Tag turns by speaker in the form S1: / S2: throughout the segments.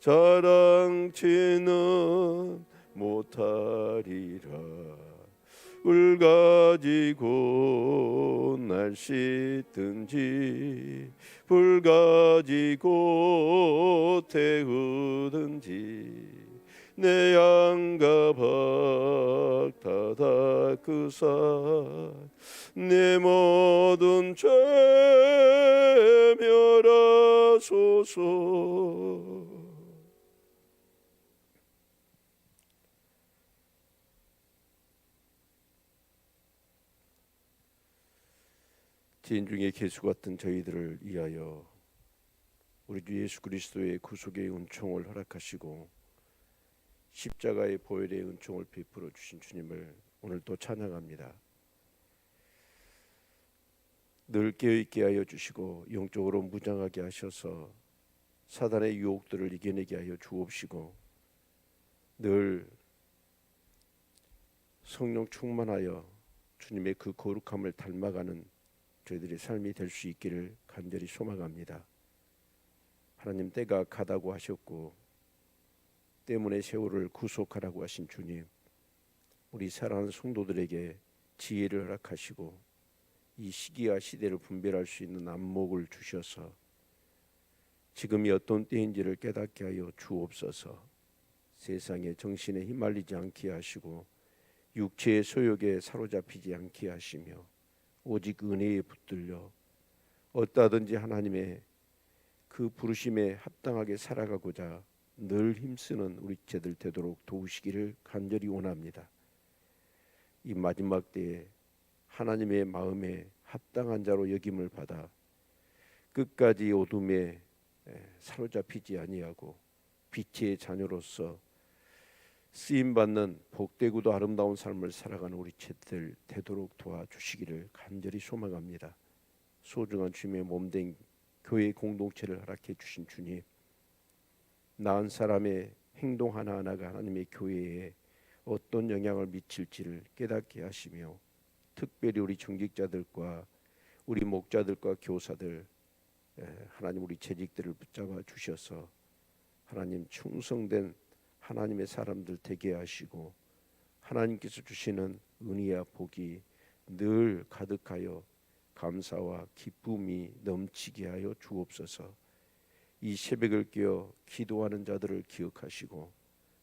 S1: 자랑치는 못하리라. 울 가지고 날 씻든지 불 가지고 태우든지 내 양가 박다 닦으사 내 모든 죄 멸하소서. 진중의 개수 같은 저희들을 위하여 우리 주 예수 그리스도의 구속의 은총을 허락하시고 십자가의 보혈의 은총을 베풀어 주신 주님을 오늘 또 찬양합니다. 늘 깨어있게 하여 주시고 영적으로 무장하게 하셔서 사단의 유혹들을 이겨내게 하여 주옵시고 늘 성령 충만하여 주님의 그 거룩함을 닮아가는 저희들의 삶이 될 수 있기를 간절히 소망합니다. 하나님, 때가 가다고 하셨고 때문에 세월을 구속하라고 하신 주님, 우리 사랑하는 성도들에게 지혜를 허락하시고 이 시기와 시대를 분별할 수 있는 안목을 주셔서 지금이 어떤 때인지를 깨닫게 하여 주옵소서. 세상에 정신에 휘말리지 않게 하시고 육체의 소욕에 사로잡히지 않게 하시며 오직 은혜에 붙들려 어떠하든지 하나님의 그 부르심에 합당하게 살아가고자 늘 힘쓰는 우리 제들 되도록 도우시기를 간절히 원합니다. 이 마지막 때에 하나님의 마음에 합당한 자로 여김을 받아 끝까지 어둠에 사로잡히지 아니하고 빛의 자녀로서 쓰임받는 복되고도 아름다운 삶을 살아가는 우리 제들 되도록 도와주시기를 간절히 소망합니다. 소중한 주님의 몸된 교회 공동체를 허락해 주신 주님, 나은 사람의 행동 하나하나가 하나님의 교회에 어떤 영향을 미칠지를 깨닫게 하시며 특별히 우리 중직자들과 우리 목자들과 교사들, 하나님 우리 재직들을 붙잡아 주셔서 하나님 충성된 하나님의 사람들 되게 하시고 하나님께서 주시는 은혜와 복이 늘 가득하여 감사와 기쁨이 넘치게 하여 주옵소서. 이 새벽을 깨어 기도하는 자들을 기억하시고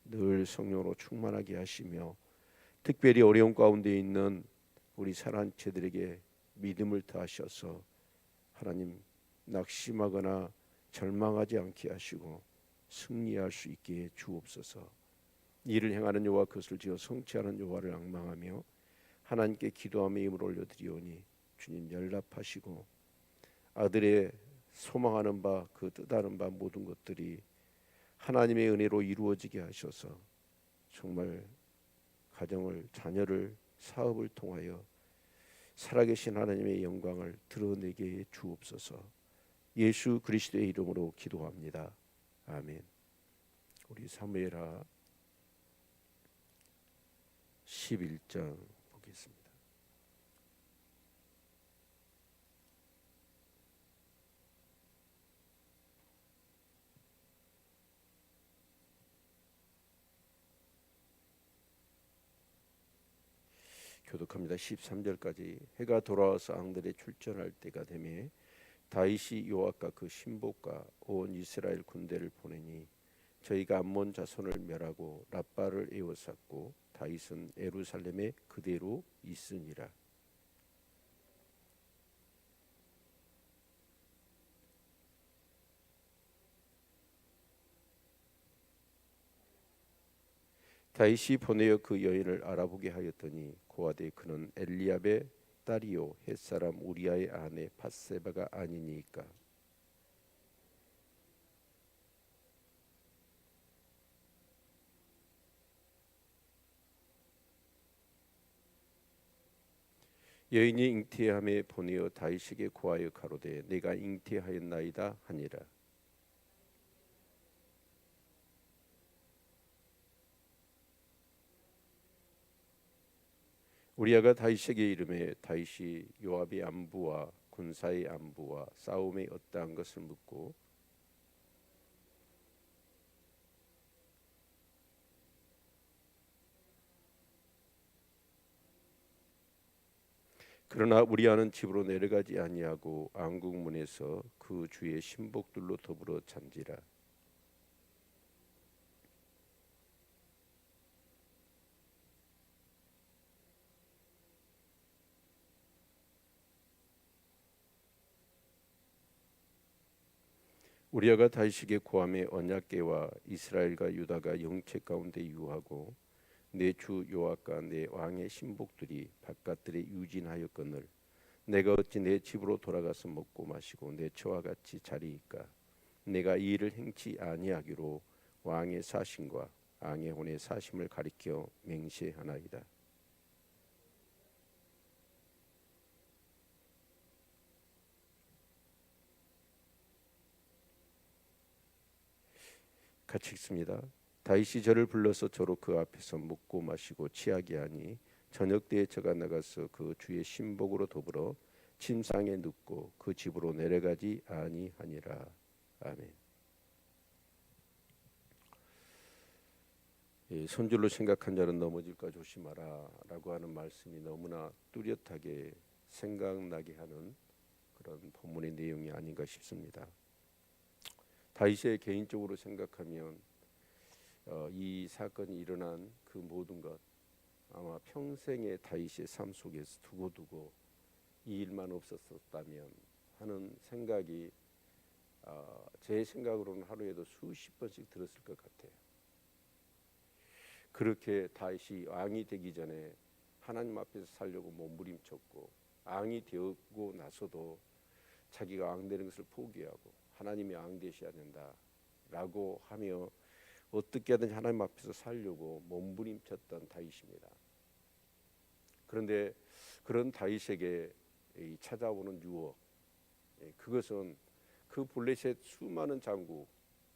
S1: 늘 성령으로 충만하게 하시며 특별히 어려움 가운데 있는 우리 사랑하는 제들에게 믿음을 더하셔서 하나님 낙심하거나 절망하지 않게 하시고 승리할 수 있게 주옵소서. 이를 행하는 여호와 그것을 지어 성취하는 여호와를 앙망하며 하나님께 기도하며 힘을 올려드리오니 주님 연락하시고 아들의 소망하는 바 그 뜻하는 바 모든 것들이 하나님의 은혜로 이루어지게 하셔서 정말 가정을 자녀를 사업을 통하여 살아계신 하나님의 영광을 드러내게 주옵소서. 예수 그리스도의 이름으로 기도합니다. 아멘. 우리 사무엘하 11장 보겠습니다. 교독합니다. 13절까지. 해가 돌아와서 앙들에 출전할 때가 되매 다윗이 요압과 그 신복과 온 이스라엘 군대를 보내니 저희가 암몬 자손을 멸하고 랍바를 에워쌌고 다윗은 예루살렘에 그대로 있으니라. 다윗이 보내어 그 여인을 알아보게 하였더니 고아되 그는 엘리압의 딸이요 햇사람 우리아의 아내 밧세바가 아니니까. 여인이 잉태함에 보내어 다윗에게 고하여 가로되 내가 잉태하였나이다 하니라. 우리아가 다윗에게 이르매 다윗이 요압의 안부와 군사의 안부와 싸움에 어떠한 것을 묻고 그러나 우리아는 집으로 내려가지 아니하고 안국문에서 그 주의 신복들로 더불어 잔지라. 우리아가 다윗에게 고함에 언약궤와 이스라엘과 유다가 영체 가운데 유하고 내 주 여호와과 내 왕의 신복들이 바깥들에 유진하였거늘 내가 어찌 내 집으로 돌아가서 먹고 마시고 내 처와 같이 자리이까. 내가 이 일을 행치 아니하기로 왕의 사심과 왕의 혼의 사심을 가리켜 맹세하나이다. 같이 읽습니다. 다윗이 저를 불러서 저로 그 앞에서 먹고 마시고 취하게 하니 저녁 때에 저가 나가서 그 주의 신복으로 더불어 침상에 눕고 그 집으로 내려가지 아니하니라. 아멘. 손줄로 생각한 자는 넘어질까 조심하라라고 하는 말씀이 너무나 뚜렷하게 생각나게 하는 그런 본문의 내용이 아닌가 싶습니다. 다윗의 개인적으로 생각하면 이 사건이 일어난 그 모든 것 아마 평생의 다윗의 삶 속에서 두고두고 이 일만 없었다면 하는 생각이 제 생각으로는 하루에도 수십 번씩 들었을 것 같아요. 그렇게 다윗이 왕이 되기 전에 하나님 앞에서 살려고 몸부림쳤고 왕이 되고 나서도 자기가 왕 되는 것을 포기하고 하나님이 왕 되셔야 된다라고 하며 어떻게 하든지 하나님 앞에서 살려고 몸부림쳤던 다윗입니다. 그런데 그런 다윗에게 찾아오는 유혹, 그것은 그 블레셋 수많은 장구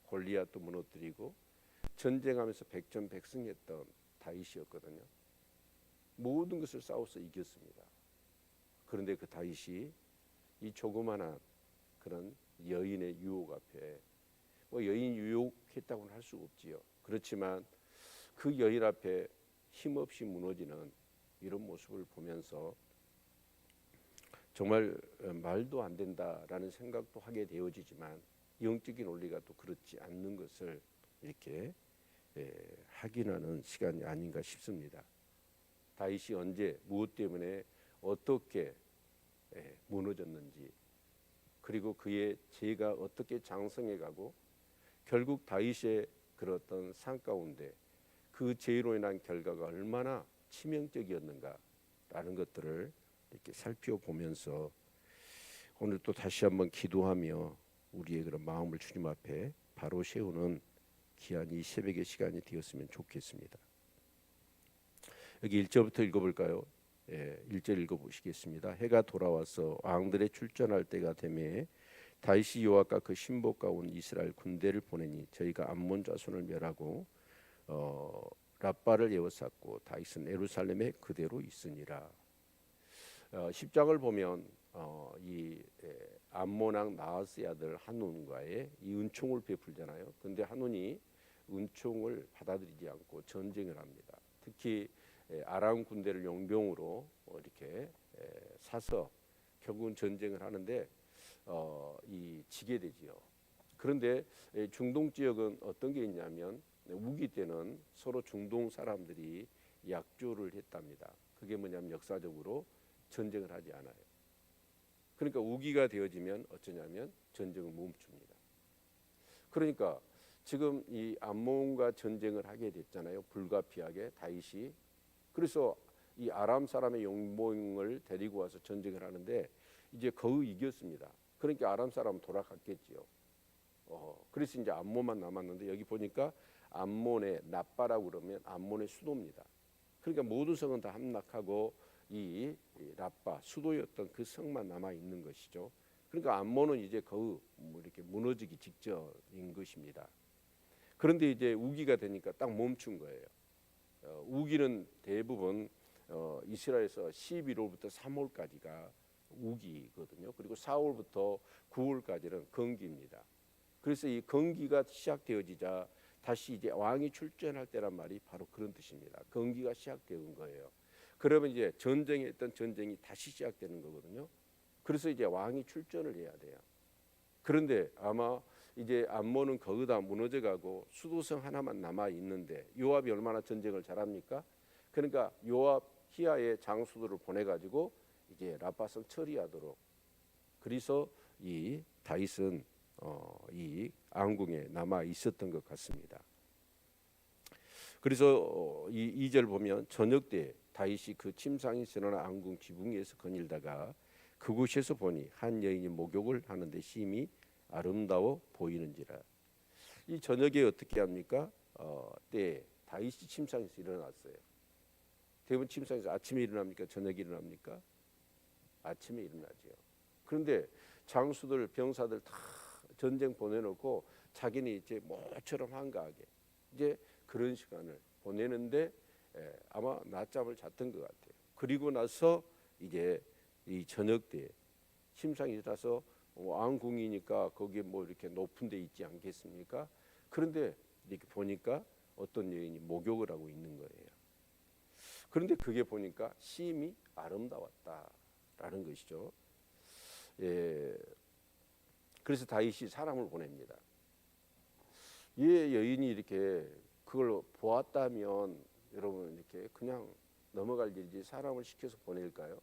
S1: 골리앗도 무너뜨리고 전쟁하면서 백전백승했던 다윗이었거든요. 모든 것을 싸워서 이겼습니다. 그런데 그 다윗이 이 조그마한 그런 여인의 유혹 앞에 여인 유혹했다고는 할 수 없지요. 그렇지만 그 여인 앞에 힘없이 무너지는 이런 모습을 보면서 정말 말도 안 된다라는 생각도 하게 되어지지만 영적인 원리가 또 그렇지 않는 것을 이렇게 확인하는 시간이 아닌가 싶습니다. 다윗이 언제 무엇 때문에 어떻게 무너졌는지 그리고 그의 죄가 어떻게 장성해가고 결국 다윗의 그런 삶 가운데 그 죄로 인한 결과가 얼마나 치명적이었는가라는 것들을 이렇게 살펴보면서 오늘 또 다시 한번 기도하며 우리의 그런 마음을 주님 앞에 바로 세우는 귀한 이 새벽의 시간이 되었으면 좋겠습니다. 여기 1절부터 읽어볼까요? 1절 읽어보시겠습니다. 해가 돌아와서 왕들의 출전할 때가 되매 다윗이 여호와과 그 신복과 온 이스라엘 군대를 보내니 저희가 암몬 자손을 멸하고 랍바를 에워쌌고 다윗은 예루살렘에 그대로 있으니라. 10장을 보면 이 암몬 왕 나하스의 아들 한눈과의 이 은총을 베풀잖아요. 그런데 한눈이 은총을 받아들이지 않고 전쟁을 합니다. 특히 아람 군대를 용병으로 이렇게 사서 결국은 전쟁을 하는데 이 지게 되지요. 그런데 중동 지역은 어떤 게 있냐면 우기 때는 서로 중동 사람들이 약조를 했답니다. 그게 뭐냐면 역사적으로 전쟁을 하지 않아요. 그러니까 우기가 되어지면 어쩌냐면 전쟁을 멈춥니다. 그러니까 지금 이 암몬과 전쟁을 하게 됐잖아요. 불가피하게 다윗이. 그래서 이 아람 사람의 용병을 데리고 와서 전쟁을 하는데 이제 거의 이겼습니다. 그러니까 아람 사람은 돌아갔겠지요. 그래서 이제 암몬만 남았는데 여기 보니까 암몬의 랍바라고 그러면 암몬의 수도입니다. 그러니까 모든 성은 다 함락하고 이 랍바 수도였던 그 성만 남아 있는 것이죠. 그러니까 암몬은 이제 거의 이렇게 무너지기 직전인 것입니다. 그런데 이제 우기가 되니까 딱 멈춘 거예요. 우기는 대부분 이스라엘에서 11월부터 3월까지가 우기거든요. 그리고 4월부터 9월까지는 건기입니다. 그래서 이 건기가 시작되어지자 다시 이제 왕이 출전할 때란 말이 바로 그런 뜻입니다. 건기가 시작되는 거예요. 그러면 이제 전쟁했던 전쟁이 다시 시작되는 거거든요. 그래서 이제 왕이 출전을 해야 돼요. 그런데 아마 이제 암몬은 거의 다 무너져가고 수도성 하나만 남아 있는데 요압이 얼마나 전쟁을 잘합니까? 그러니까 요압 히야의 장수들을 보내가지고 이제 라팟을 처리하도록. 그래서 이 다윗은 이 안궁에 남아 있었던 것 같습니다. 그래서 이 2절 보면 저녁 때 다윗이 그 침상이 드러난 안궁 지붕에서 거닐다가 그곳에서 보니 한 여인이 목욕을 하는데 심히 아름다워 보이는지라. 이 저녁에 어떻게 합니까? 때 다윗이 침상에서 일어났어요. 대부분 침상에서 아침에 일어납니까? 저녁에 일어납니까? 아침에 일어나죠. 그런데 장수들 병사들 다 전쟁 보내놓고 자기는 이제 모처럼 한가하게 이제 그런 시간을 보내는데 아마 낮잠을 잤던 것 같아요. 그리고 나서 이제 이 저녁 때 침상에 일어나서 왕궁이니까 거기에 뭐 이렇게 높은 데 있지 않겠습니까? 그런데 이렇게 보니까 어떤 여인이 목욕을 하고 있는 거예요. 그런데 그게 보니까 심히 아름다웠다라는 것이죠. 예. 그래서 다윗이 사람을 보냅니다. 이 여인이 이렇게 그걸 보았다면 여러분 이렇게 그냥 넘어갈 일이지 사람을 시켜서 보낼까요?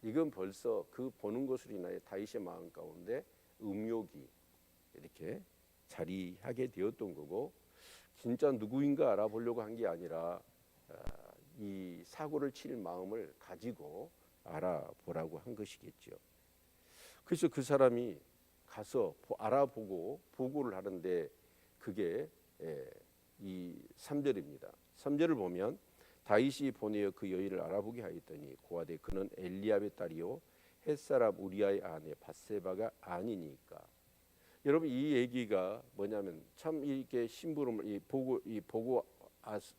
S1: 이건 벌써 그 보는 것으로 인하여 다윗의 마음 가운데 음욕이 이렇게 자리하게 되었던 거고, 진짜 누구인가 알아보려고 한 게 아니라 이 사고를 칠 마음을 가지고 알아보라고 한 것이겠죠. 그래서 그 사람이 가서 알아보고 보고를 하는데 그게 이 3절입니다. 3절을 보면 다윗이 보내어 그 여인을 알아보게 하였더니 고하되 그는 엘리압의 딸이요 햇사람 우리아의 아내 밧세바가 아니니까. 여러분 이 얘기가 뭐냐면 참 이렇게 심부름을 보고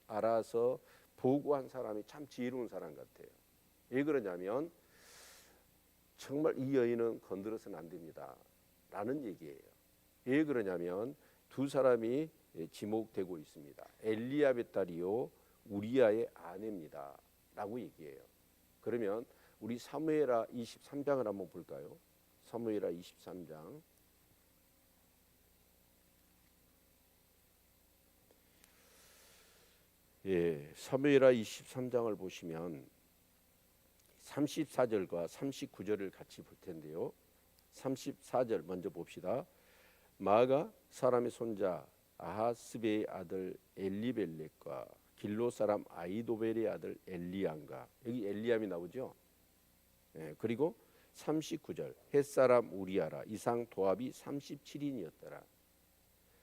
S1: 알아서 보고한 사람이 참 지혜로운 사람 같아요. 왜 그러냐면 정말 이 여인은 건드려서는 안 됩니다 라는 얘기예요. 왜 그러냐면 두 사람이 지목되고 있습니다. 엘리압의 딸이요 우리아의 아내입니다 라고 얘기해요. 그러면 우리 사무엘하 23장을 한번 볼까요? 사무엘하 23장. 예, 사무엘하 23장을 보시면 34절과 39절을 같이 볼 텐데요. 34절 먼저 봅시다. 마아가 사람의 손자 아하스베의 아들 엘리벨렉과 길로 사람 아이도벨의 아들 엘리암과, 여기 엘리암이 나오죠. 예, 그리고 39절 햇사람 우리아라 이상 도합이 37인이었더라.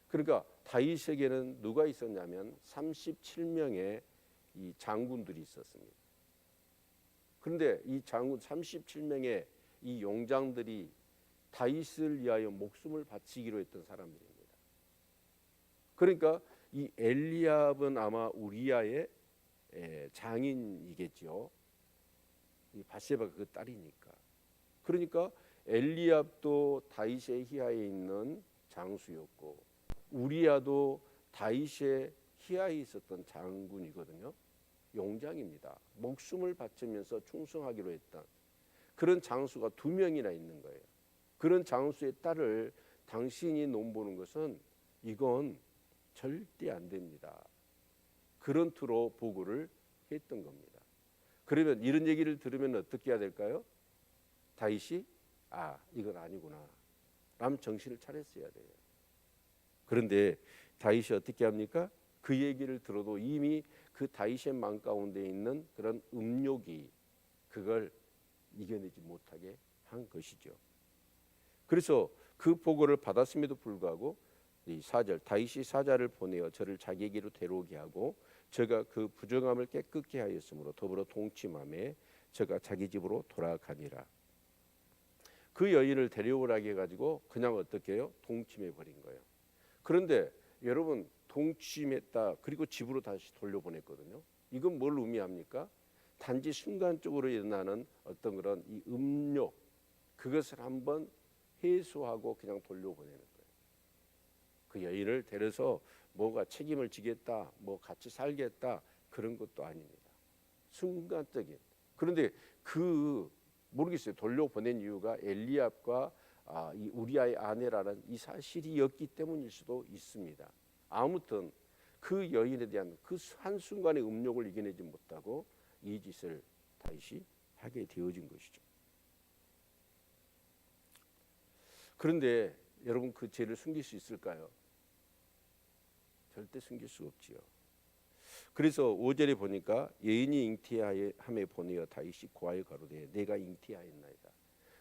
S1: 그러니까 다윗에게는 누가 있었냐면 37명의 이 장군들이 있었습니다. 그런데 이 장군 37명의 이 용장들이 다윗을 위하여 목숨을 바치기로 했던 사람들입니다. 그러니까 이 엘리압은 아마 우리아의 장인이겠죠. 이 밧세바가 그 딸이니까. 그러니까 엘리압도 다윗의 희하에 있는 장수였고 우리아도 다윗의 희하에 있었던 장군이거든요. 용장입니다. 목숨을 바치면서 충성하기로 했던 그런 장수가 2명이나 있는 거예요. 그런 장수의 딸을 당신이 논보는 것은 이건 절대 안 됩니다. 그런 투로 보고를 했던 겁니다. 그러면 이런 얘기를 들으면 어떻게 해야 될까요? 다윗이 이건 아니구나 라면 정신을 차렸어야 돼요. 그런데 다윗이 어떻게 합니까? 그 얘기를 들어도 이미 그 다윗의 마음 가운데 있는 그런 음욕이 그걸 이겨내지 못하게 한 것이죠. 그래서 그 보고를 받았음에도 불구하고 이 4절 다윗이 사자를 보내어 저를 자기에게로 데려오게 하고 저가 그 부정함을 깨끗게 하였으므로 더불어 동침함에 저가 자기 집으로 돌아가니라. 그 여인을 데려오라게 해가지고 그냥 어떻게 해요? 동침해 버린 거예요. 그런데 여러분 동침했다 그리고 집으로 다시 돌려보냈거든요. 이건 뭘 의미합니까? 단지 순간적으로 일어나는 어떤 그런 이 음욕 그것을 한번 해소하고 그냥 돌려보내는 거예요. 그 여인을 데려서 뭐가 책임을 지겠다 뭐 같이 살겠다 그런 것도 아닙니다. 순간적인. 그런데 그 모르겠어요. 돌려보낸 이유가 엘리압과 이 우리아의 아내라는 이 사실이었기 때문일 수도 있습니다. 아무튼 그 여인에 대한 그 한순간의 음욕을 이겨내지 못하고 이 짓을 다윗이 하게 되어진 것이죠. 그런데 여러분 그 죄를 숨길 수 있을까요? 절대 숨길 수 없지요. 그래서 5절에 보니까 여인이 잉태함에 보내어 다윗이 고하여 가로되 내가 잉태하였나이다.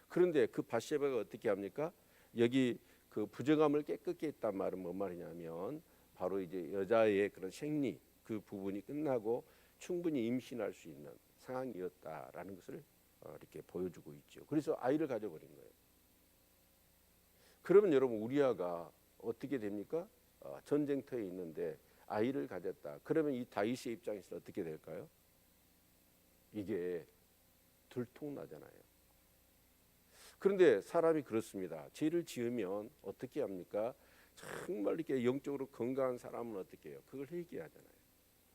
S1: 그런데 그 밧세바가 어떻게 합니까? 여기 그 부정함을 깨끗게 했단 말은 뭔 말이냐면 바로 이제 여자의 그런 생리 그 부분이 끝나고 충분히 임신할 수 있는 상황이었다라는 것을 이렇게 보여주고 있죠. 그래서 아이를 가져버린 거예요. 그러면 여러분 우리아가 어떻게 됩니까? 전쟁터에 있는데 아이를 가졌다. 그러면 이 다윗의 입장에서 어떻게 될까요? 이게 들통나잖아요. 그런데 사람이 그렇습니다. 죄를 지으면 어떻게 합니까? 정말 이렇게 영적으로 건강한 사람은 어떻게 해요? 그걸 회개하잖아요.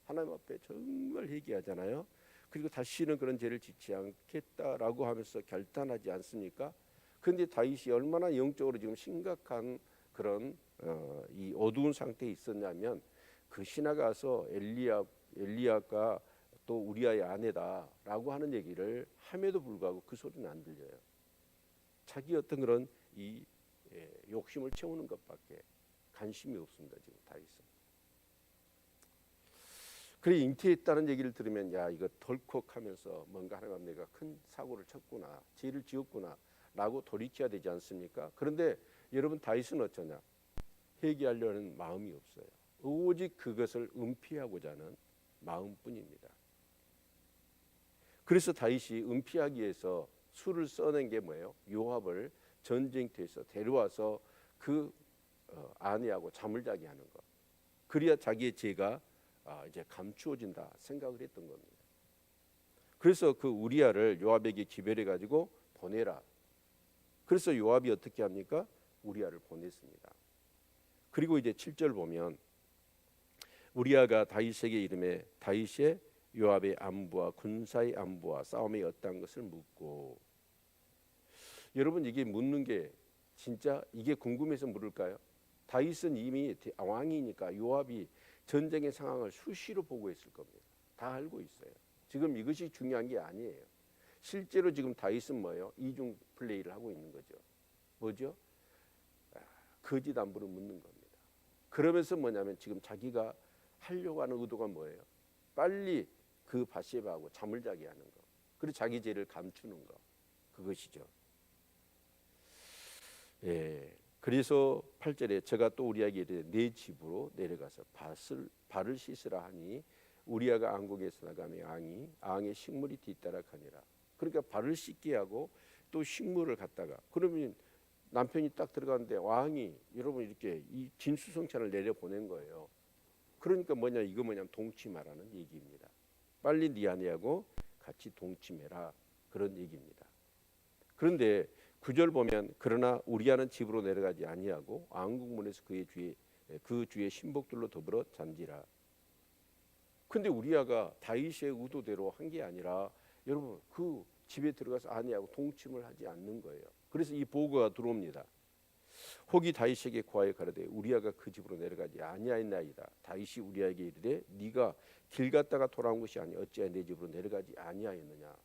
S1: 하나님 앞에 정말 회개하잖아요. 그리고 다시는 그런 죄를 짓지 않겠다라고 하면서 결단하지 않습니까? 그런데 다윗이 얼마나 영적으로 지금 심각한 그런 이 어두운 상태에 있었냐면 그 신하가 가서 엘리야가 또 우리아의 아내다라고 하는 얘기를 함에도 불구하고 그 소리는 안 들려요. 자기 어떤 그런 이 욕심을 채우는 것밖에 관심이 없습니다. 지금 다윗은. 그래 잉태했다는 얘기를 들으면 야 이거 덜컥하면서 뭔가 하나님 내가 큰 사고를 쳤구나, 죄를 지었구나라고 돌이켜야 되지 않습니까? 그런데 여러분 다윗은 어쩌냐? 회개하려는 마음이 없어요. 오직 그것을 은폐하고자 하는 마음뿐입니다. 그래서 다윗이 은폐하기 위해서 수를 써낸 게 뭐예요? 요압을 전쟁터에서 데려와서 그 아내하고 잠을 자게 하는 것. 그래야 자기의 죄가 이제 감추어진다 생각을 했던 겁니다. 그래서 그 우리아를 요압에게 기별해 가지고 보내라. 그래서 요압이 어떻게 합니까? 우리아를 보냈습니다. 그리고 이제 7절 보면 우리아가 다윗에게 이르매 다윗의 요압의 안부와 군사의 안부와 싸움의 어떠한 것을 묻고. 여러분 이게 묻는 게 진짜 이게 궁금해서 물을까요? 다윗은 이미 왕이니까 요압이 전쟁의 상황을 수시로 보고 있을 겁니다. 다 알고 있어요. 지금 이것이 중요한 게 아니에요. 실제로 지금 다윗은 뭐예요? 이중 플레이를 하고 있는 거죠. 뭐죠? 거짓 안부를 묻는 겁니다. 그러면서 뭐냐면 지금 자기가 하려고 하는 의도가 뭐예요? 빨리 그 밧세바하고 잠을 자게 하는 거. 그리고 자기 죄를 감추는 거. 그것이죠. 예. 그래서 8절에 제가 또 우리에게 이르되 내 집으로 내려가서 발을 씻으라 하니 우리아가 안국에서 나가며 앙의 식물이 뒤따라가니라. 그러니까 발을 씻게 하고 또 식물을 갖다가 그러면 남편이 딱 들어가는데 왕이 여러분 이렇게 이 진수성찬을 내려 보낸 거예요. 그러니까 뭐냐 이거 뭐냐면 동침하라는 얘기입니다. 빨리 네 아내하고 같이 동침해라 그런 얘기입니다. 그런데 9절 보면 그러나 우리아는 집으로 내려가지 아니하고 왕궁문에서 그 주의 신복들로 더불어 잔지라. 근데 우리아가 다윗의 의도대로 한 게 아니라 여러분 그 집에 들어가서 아내하고 동침을 하지 않는 거예요. 그래서 이 보고가 들어옵니다. 혹이 다윗에게 고하여 가로되 우리아가 그 집으로 내려가지 아니하였나이다. 다윗이 우리아에게 이르되 네가 길 갔다가 돌아온 것이 아니 어찌하여 내 집으로 내려가지 아니하였느냐.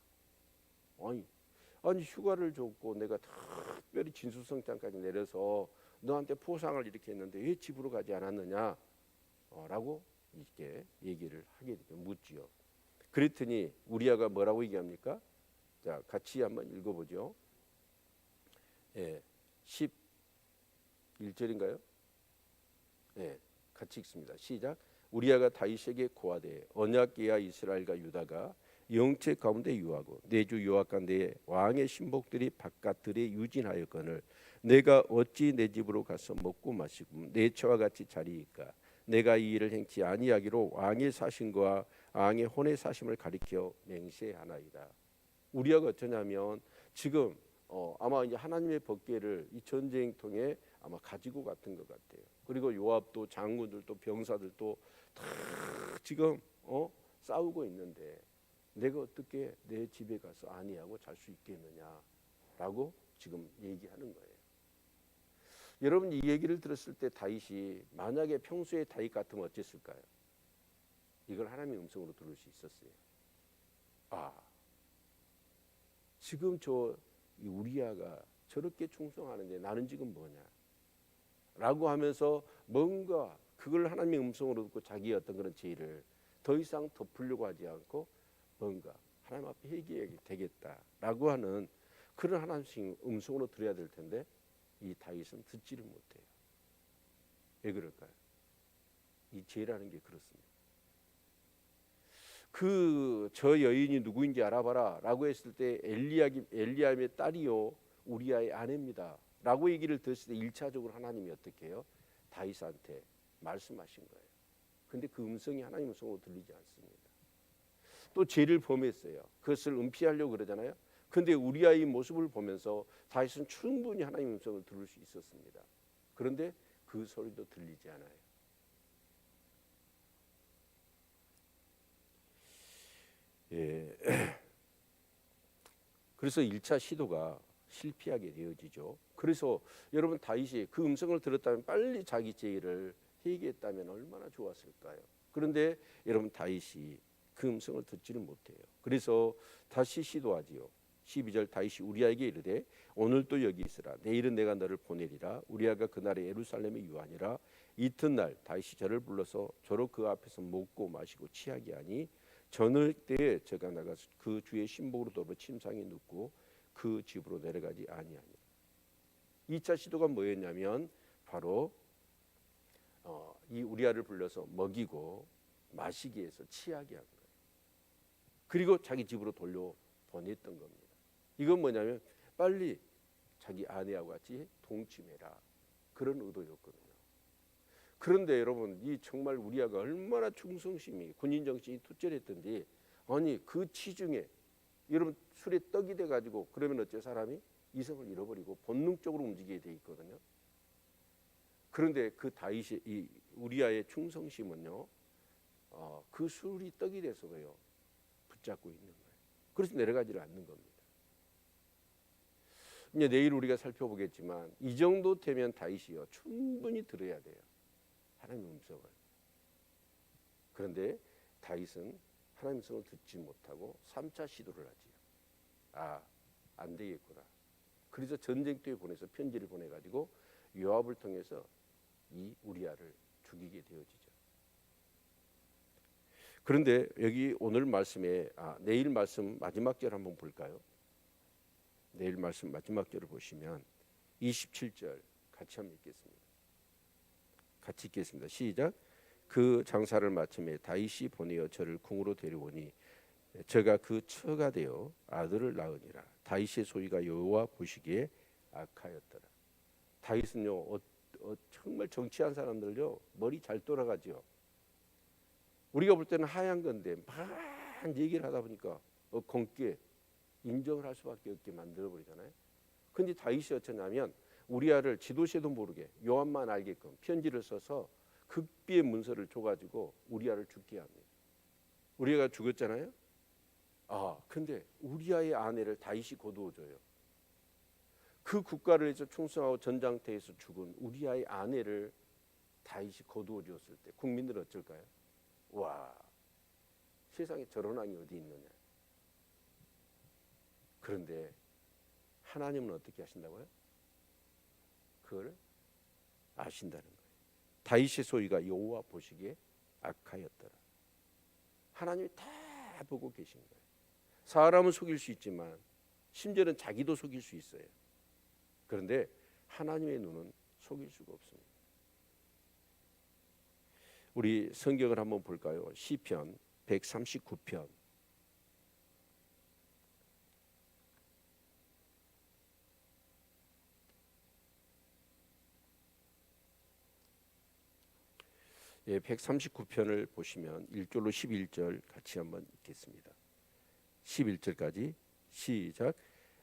S1: 아니 휴가를 줬고 내가 특별히 진수성찬까지 내려서 너한테 포상을 이렇게 했는데 왜 집으로 가지 않았느냐 라고 이렇게 얘기를 하게 묻지요. 그랬더니 우리아가 뭐라고 얘기합니까? 자 같이 한번 읽어보죠. 11절인가요? 같이 읽습니다. 시작. 우리아가 다윗에게 고하되 언약궤와 이스라엘과 유다가 영체 가운데 유하고 내 주 여호와과 내 왕의 신복들이 바깥들에 유진하였거늘 내가 어찌 내 집으로 가서 먹고 마시고 내 처와 같이 자리이까. 내가 이 일을 행치 아니하기로 왕의 사심과 왕의 혼의 사심을 가리켜 맹세하나이다. 우리아가 어쩌냐면 지금 아마 이제 하나님의 법궤를 이 전쟁통에 아마 가지고 갔던 것 같아요. 그리고 요압도 장군들도 병사들도 다 지금 싸우고 있는데 내가 어떻게 내 집에 가서 아내하고 잘 수 있겠느냐라고 지금 얘기하는 거예요. 여러분 이 얘기를 들었을 때 다윗이 만약에 평소에 다윗 같으면 어땠을까요? 이걸 하나님의 음성으로 들을 수 있었어요. 아, 지금 저 우리아가 저렇게 충성하는데 나는 지금 뭐냐? 라고 하면서 뭔가 그걸 하나님의 음성으로 듣고 자기의 어떤 그런 죄를 더 이상 덮으려고 하지 않고 뭔가 하나님 앞에 회개해야 되겠다라고 하는 그런 하나님의 음성으로 들어야 될 텐데 이 다윗은 듣지를 못해요. 왜 그럴까요? 이 죄라는 게 그렇습니다. 그 저 여인이 누구인지 알아봐라 라고 했을 때 엘리야의 딸이요 우리아의 아내입니다 라고 얘기를 들었을 때 1차적으로 하나님이 어떻게 해요? 다윗한테 말씀하신 거예요. 근데 그 음성이 하나님 음성으로 들리지 않습니다. 또 죄를 범했어요. 그것을 은폐하려고 그러잖아요. 근데 우리아의 모습을 보면서 다윗은 충분히 하나님 음성을 들을 수 있었습니다. 그런데 그 소리도 들리지 않아요. 예. 그래서 1차 시도가 실패하게 되어지죠. 그래서 여러분 다윗이 그 음성을 들었다면 빨리 자기 죄를 회개했다면 얼마나 좋았을까요? 그런데 여러분 다윗이 그 음성을 듣지를 못해요. 그래서 다시 시도하지요. 12절 다윗이 우리아에게 이르되 오늘 또 여기 있으라. 내일은 내가 너를 보내리라. 우리아가 그날에 예루살렘에 유하니라. 이튿날 다윗이 저를 불러서 저로 그 앞에서 먹고 마시고 취하게 하니 저녁 때에 저가 나가서 그 주의 신복으로 더불어 침상에 눕고 그 집으로 내려가지 아니하니라. 2차 시도가 뭐였냐면 바로 이 우리아를 불러서 먹이고 마시게 해서 취하게 한 거예요. 그리고 자기 집으로 돌려보냈던 겁니다. 이건 뭐냐면 빨리 자기 아내하고 같이 동침해라 그런 의도였거든요. 그런데 여러분 이 정말 우리아가 얼마나 충성심이 군인 정신이 투철했던지 아니 그 치중에 여러분 술에 떡이 돼가지고 그러면 어째 사람이 이성을 잃어버리고 본능적으로 움직이게 돼 있거든요. 그런데 그 다윗의 이 우리아의 충성심은요 그 술이 떡이 돼서도요 붙잡고 있는 거예요. 그래서 내려가지를 않는 겁니다. 이제 내일 우리가 살펴보겠지만 이 정도 되면 다윗이요 충분히 들어야 돼요. 하나님의 음성을. 그런데 다윗은 하나님의 음성을 듣지 못하고 3차 시도를 하지요. 아, 안 되겠구나. 그래서 전쟁터에 보내서 편지를 보내가지고 요압을 통해서 이 우리아를 죽이게 되어지죠. 그런데 여기 오늘 말씀에 내일 말씀 마지막 절 한번 볼까요? 내일 말씀 마지막 절을 보시면 27절 같이 한번 읽겠습니다. 같이 읽겠습니다. 시작. 그 장사를 마침에 다윗이 보내어 저를 궁으로 데려오니 저가 그 처가 되어 아들을 낳으니라. 다윗의 소위가 여호와 보시기에 악하였더라. 다윗은요 정말 정치한 사람들요 머리 잘 돌아가죠. 우리가 볼 때는 하얀 건데 막 얘기를 하다 보니까 검게 인정을 할 수밖에 없게 만들어 버리잖아요. 근데 다윗이 어쩌냐면 우리아를 지도새도 모르게 요압만 알게끔 편지를 써서 극비의 문서를 줘가지고 우리아를 죽게 합니다. 우리아가 죽었잖아요. 근데 우리아의 아내를 다윗이 거두어줘요. 그 국가를 위해서 충성하고 전장터에서 죽은 우리아의 아내를 다윗이 거두어 주었을 때 국민들은 어쩔까요? 와, 세상에 저런 왕이 어디 있느냐. 그런데 하나님은 어떻게 하신다고요? 그걸 아신다는 거예요. 다윗의 소위가 여호와 보시기에 악하였더라. 하나님이 다 보고 계신 거예요. 사람은 속일 수 있지만 심지어는 자기도 속일 수 있어요. 그런데 하나님의 눈은 속일 수가 없습니다. 우리 성경을 한번 볼까요? 시편 139편 139편을 보시면 1절로 11절 같이 한번 읽겠습니다. 11절까지 시작.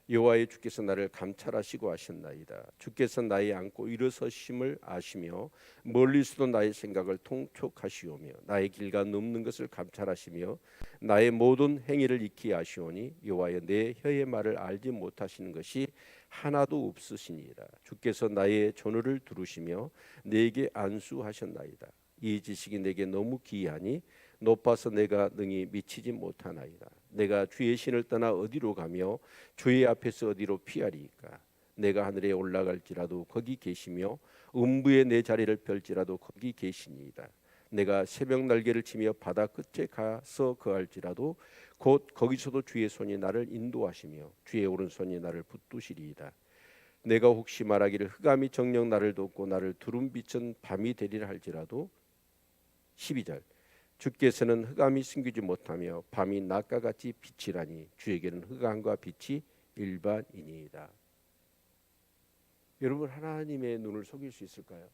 S1: 여호와의 주께서 나를 감찰하시고 하셨나이다. 주께서 나의 안고 일어서심을 아시며 멀리서도 나의 생각을 통촉하시오며 나의 길과 넘는 것을 감찰하시며 나의 모든 행위를 익히 아시오니 여호와여 내 혀의 말을 알지 못하시는 것이 하나도 없으시니이다. 주께서 나의 전어를 두루시며 내게 안수하셨나이다. 이 지식이 내게 너무 기이하니 높아서 내가 능히 미치지 못하나이다. 내가 주의 신을 떠나 어디로 가며 주의 앞에서 어디로 피하리이까. 내가 하늘에 올라갈지라도 거기 계시며 음부에 내 자리를 펼지라도 거기 계시니이다. 내가 새벽 날개를 치며 바다 끝에 가서 거할지라도 곧 거기서도 주의 손이 나를 인도하시며 주의 오른손이 나를 붙드시리이다. 내가 혹시 말하기를 흑암이 정녕 나를 돕고 나를 두름 비춘 밤이 되리라 할지라도 12절 주께서는 흑암이 숨기지 못하며 밤이 낮과 같이 빛이라니 주에게는 흑암과 빛이 일반이니이다. 여러분 하나님의 눈을 속일 수 있을까요?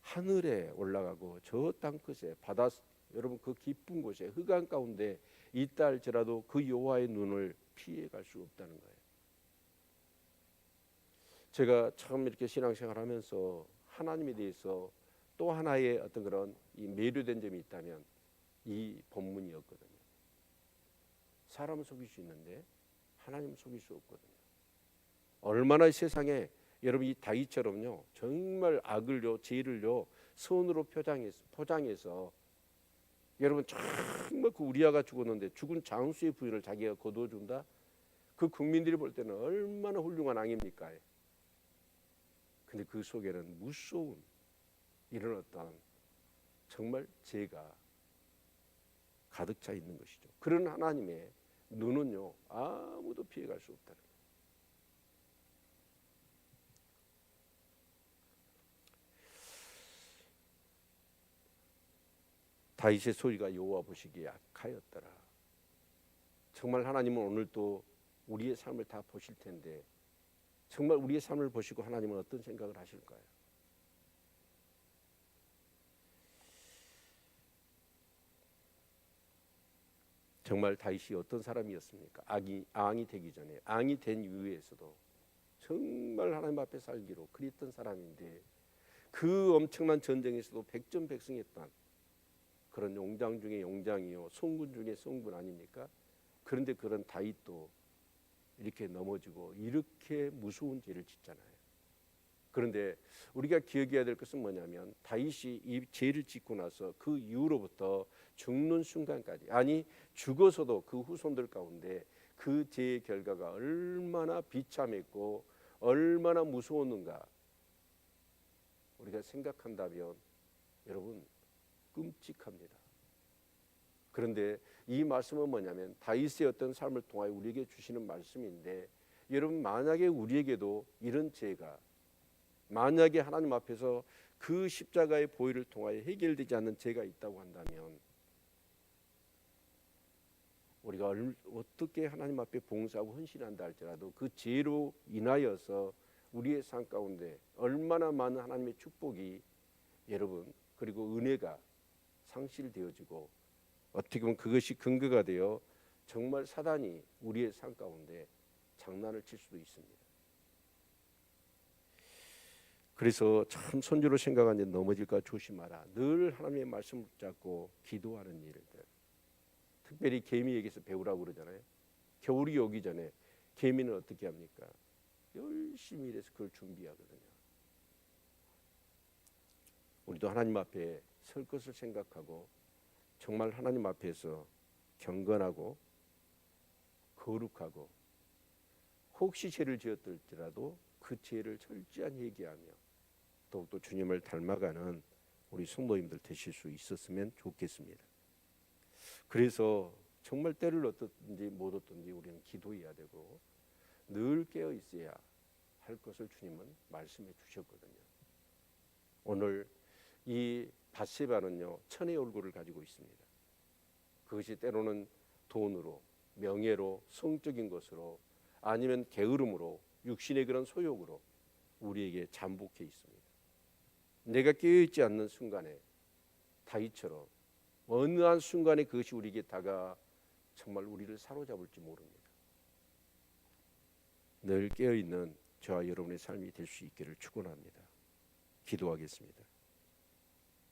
S1: 하늘에 올라가고 저 땅 끝에 바다 여러분 그 깊은 곳에 흑암 가운데 있다 할지라도 그 여호와의 눈을 피해갈 수 없다는 거예요. 제가 처음 이렇게 신앙생활하면서 하나님에 대해서 또 하나의 어떤 그런 이 매료된 점이 있다면 이 본문이었거든요. 사람은 속일 수 있는데 하나님은 속일 수 없거든요. 얼마나 세상에 여러분 이 다윗처럼요 정말 악을요 죄를요 선으로 포장해서 여러분 정말 그 우리아가 죽었는데 죽은 장수의 부인을 자기가 거두어준다. 그 국민들이 볼 때는 얼마나 훌륭한 왕입니까? 근데 그 속에는 무서운 이런 어떤 정말 죄가 가득 차 있는 것이죠. 그런 하나님의 눈은요 아무도 피해갈 수 없다는 거예요. 다윗의 소리가 여호와 보시기에 악하였더라. 정말 하나님은 오늘 또 우리의 삶을 다 보실 텐데 정말 우리의 삶을 보시고 하나님은 어떤 생각을 하실까요? 정말 다윗이 어떤 사람이었습니까? 앙이 되기 전에 앙이 된 이후에서도 정말 하나님 앞에 살기로 그랬던 사람인데 그 엄청난 전쟁에서도 백전백승했던 그런 용장 중에 용장이요 성군 중에 성군 아닙니까? 그런데 그런 다윗도 이렇게 넘어지고 이렇게 무서운 죄를 짓잖아요. 그런데 우리가 기억해야 될 것은 뭐냐면 다윗이 이 죄를 짓고 나서 그 이후로부터 죽는 순간까지 아니 죽어서도 그 후손들 가운데 그 죄의 결과가 얼마나 비참했고 얼마나 무서웠는가 우리가 생각한다면 여러분 끔찍합니다. 그런데 이 말씀은 뭐냐면 다윗의 어떤 삶을 통하여 우리에게 주시는 말씀인데 여러분 만약에 우리에게도 이런 죄가 만약에 하나님 앞에서 그 십자가의 보혈을 통하여 해결되지 않는 죄가 있다고 한다면 우리가 어떻게 하나님 앞에 봉사하고 헌신한다 할지라도 그 죄로 인하여서 우리의 삶 가운데 얼마나 많은 하나님의 축복이 여러분 그리고 은혜가 상실되어지고 어떻게 보면 그것이 근거가 되어 정말 사단이 우리의 삶 가운데 장난을 칠 수도 있습니다. 그래서 참 손주로 생각하는데 넘어질까 조심하라. 늘 하나님의 말씀을 붙잡고 기도하는 일들. 특별히 개미에게서 배우라고 그러잖아요. 겨울이 오기 전에 개미는 어떻게 합니까? 열심히 일해서 그걸 준비하거든요. 우리도 하나님 앞에 설 것을 생각하고 정말 하나님 앞에서 경건하고 거룩하고 혹시 죄를 지었을지라도 그 죄를 철저히 회개하며 더욱더 주님을 닮아가는 우리 성도님들 되실 수 있었으면 좋겠습니다. 그래서 정말 때를 어떻든지 못 어떤지 우리는 기도해야 되고 늘 깨어 있어야 할 것을 주님은 말씀해 주셨거든요. 오늘 이 밧세바는요 천의 얼굴을 가지고 있습니다. 그것이 때로는 돈으로, 명예로, 성적인 것으로 아니면 게으름으로, 육신의 그런 소욕으로 우리에게 잠복해 있습니다. 내가 깨어있지 않는 순간에 다윗처럼 어느 한 순간에 그것이 우리에게 다가 정말 우리를 사로잡을지 모릅니다. 늘 깨어 있는 저와 여러분의 삶이 될 수 있기를 축원합니다. 기도하겠습니다.